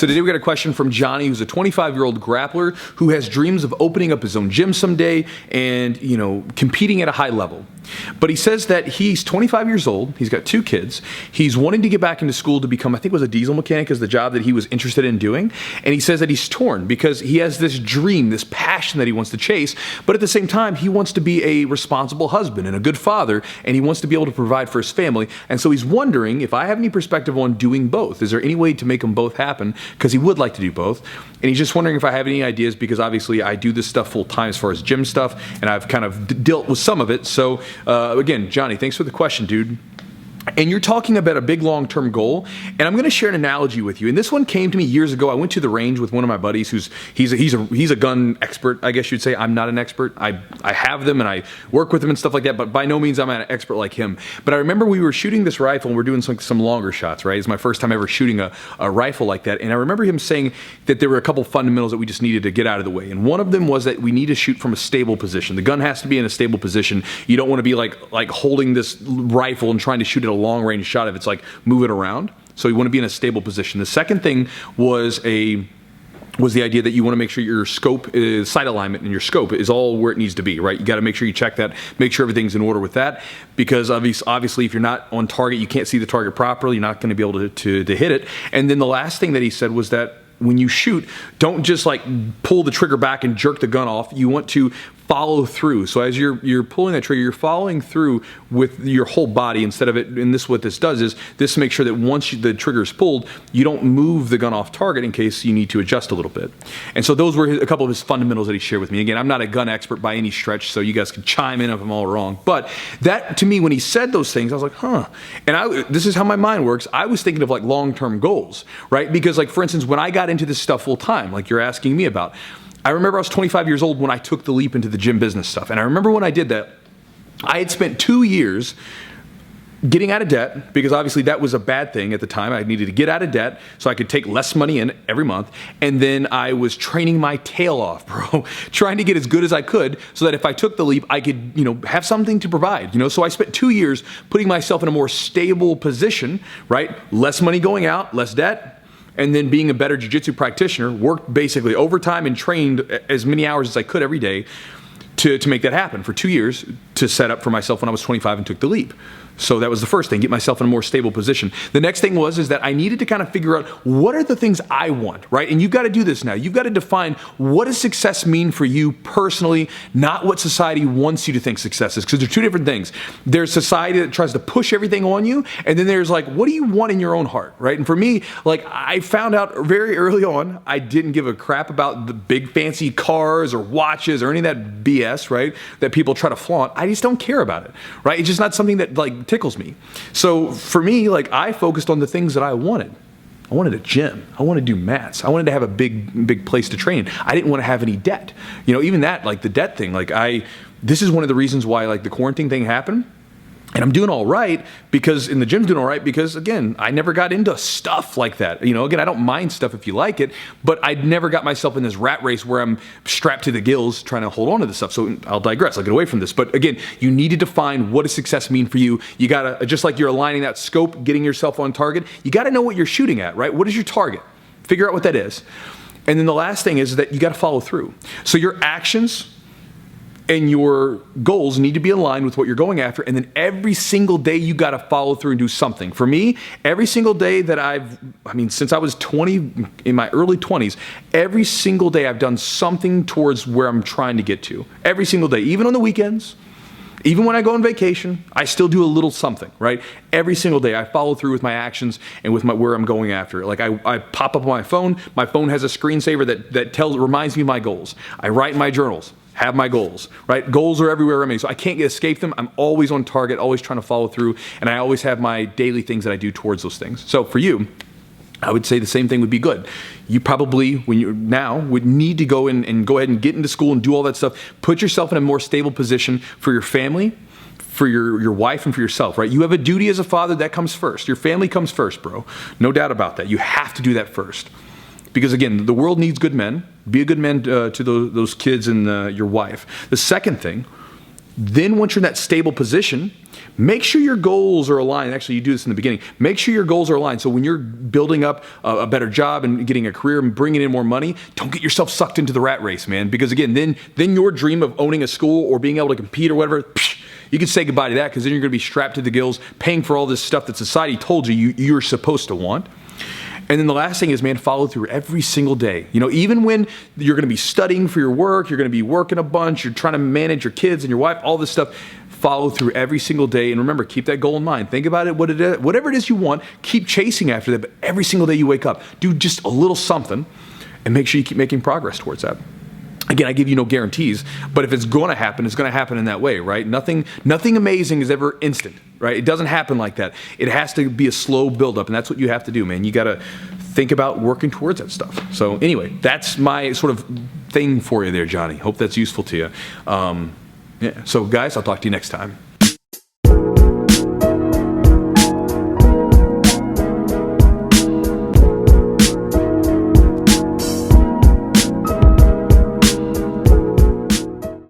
So today we got a question from Johnnie, who's a 25-year-old grappler who has dreams of opening up his own gym someday and, competing at a high level. But he says that he's 25 years old, he's got 2 kids, he's wanting to get back into school to become, I think it was a diesel mechanic is the job that he was interested in doing, and he says that he's torn because he has this dream, this passion that he wants to chase, but at the same time, he wants to be a responsible husband and a good father, and he wants to be able to provide for his family, and so he's wondering if I have any perspective on doing both. Is there any way to make them both happen? Because he would like to do both, and he's just wondering if I have any ideas, because obviously I do this stuff full time as far as gym stuff, and I've kind of dealt with some of it. So again, Johnny, thanks for the question, dude. And you're talking about a big long-term goal, and I'm going to share an analogy with you. And this one came to me years ago. I went to the range with one of my buddies he's a gun expert, I guess you'd say. I'm not an expert. I have them and I work with them and stuff like that, but by no means I'm an expert like him. But I remember we were shooting this rifle and we're doing some longer shots, right? It's my first time ever shooting a rifle like that. And I remember him saying that there were a couple fundamentals that we just needed to get out of the way. And one of them was that we need to shoot from a stable position. The gun has to be in a stable position. You don't want to be like holding this rifle and trying to shoot it a long range shot if it's like move it around. So you want to be in a stable position. The second thing was the idea that you want to make sure your scope is sight alignment and your scope is all where it needs to be, right? You got to make sure you check that, make sure everything's in order with that, because obviously if you're not on target, you can't see the target properly, you're not going to be able to hit it. And then the last thing that he said was that when you shoot, don't just like pull the trigger back and jerk the gun off. You want to follow through. So as you're pulling that trigger, you're following through with your whole body instead of it. And what this does is this makes sure that once the trigger is pulled, you don't move the gun off target in case you need to adjust a little bit. And so those were a couple of his fundamentals that he shared with me. Again, I'm not a gun expert by any stretch, so you guys can chime in if I'm all wrong. But that, to me, when he said those things, I was like, huh. And this is how my mind works. I was thinking of like long-term goals, right? Because like, for instance, when I got into this stuff full time, like you're asking me about, I remember I was 25 years old when I took the leap into the gym business stuff. And I remember when I did that, I had spent 2 years getting out of debt, because obviously that was a bad thing at the time. I needed to get out of debt so I could take less money in every month. And then I was training my tail off, bro, trying to get as good as I could so that if I took the leap, I could, have something to provide, So I spent 2 years putting myself in a more stable position, right? Less money going out, less debt. And then being a better jiu-jitsu practitioner, worked basically overtime and trained as many hours as I could every day to make that happen for 2 years to set up for myself when I was 25 and took the leap. So that was the first thing, get myself in a more stable position. The next thing is that I needed to kind of figure out what are the things I want, right? And you've got to do this now. You've got to define what does success mean for you personally, not what society wants you to think success is, because they're two different things. There's society that tries to push everything on you, and then there's like, what do you want in your own heart, right? And for me, like I found out very early on, I didn't give a crap about the big fancy cars or watches or any of that BS, right? That people try to flaunt. I just don't care about it, right? It's just not something that like tickles me. So for me, like I focused on the things that I wanted. I wanted a gym. I wanted to do mats. I wanted to have a big place to train. I didn't want to have any debt. Even that, like the debt thing, this is one of the reasons why like the quarantine thing happened. And I'm doing all right because, and the gym's doing all right because, again, I never got into stuff like that. Again, I don't mind stuff if you like it, but I never got myself in this rat race where I'm strapped to the gills trying to hold on to this stuff. So I'll digress. I'll get away from this. But again, you need to define what does success mean for you. You got to, just like you're aligning that scope, getting yourself on target, you got to know what you're shooting at, right? What is your target? Figure out what that is. And then the last thing is that you got to follow through. So your actions and your goals need to be aligned with what you're going after, and then every single day you got to follow through and do something. For me, every single day that since I was 20, in my early 20s, every single day I've done something towards where I'm trying to get to. Every single day, even on the weekends, even when I go on vacation, I still do a little something, right? Every single day I follow through with my actions and with where I'm going after. Like I pop up on my phone has a screensaver that reminds me of my goals. I write in my journals, have my goals, right? Goals are everywhere around me, so I can't escape them. I'm always on target, always trying to follow through, and I always have my daily things that I do towards those things. So for you, I would say the same thing would be good. You probably, when you now, would need to go in and go ahead and get into school and do all that stuff. Put yourself in a more stable position for your family, for your wife, and for yourself, right? You have a duty as a father that comes first. Your family comes first, bro. No doubt about that. You have to do that first. Because again, the world needs good men. Be a good man to those kids and your wife. The second thing Then once you're in that stable position, make sure your goals are aligned. Actually, you do this in the beginning. Make sure your goals are aligned. So when you're building up a better job and getting a career and bringing in more money, don't get yourself sucked into the rat race, man. Because again, then your dream of owning a school or being able to compete or whatever, you can say goodbye to that, because then you're going to be strapped to the gills, paying for all this stuff that society told you're supposed to want. And then the last thing is, man, follow through every single day. You know, even when you're going to be studying for your work, you're going to be working a bunch, you're trying to manage your kids and your wife, all this stuff, follow through every single day. And remember, keep that goal in mind. Think about it, whatever it is you want, keep chasing after that. But every single day you wake up, do just a little something and make sure you keep making progress towards that. Again, I give you no guarantees, but if it's going to happen, it's going to happen in that way, right? Nothing amazing is ever instant, right? It doesn't happen like that. It has to be a slow buildup, and that's what you have to do, man. You got to think about working towards that stuff. So anyway, that's my sort of thing for you there, Johnny. Hope that's useful to you. Yeah. So guys, I'll talk to you next time.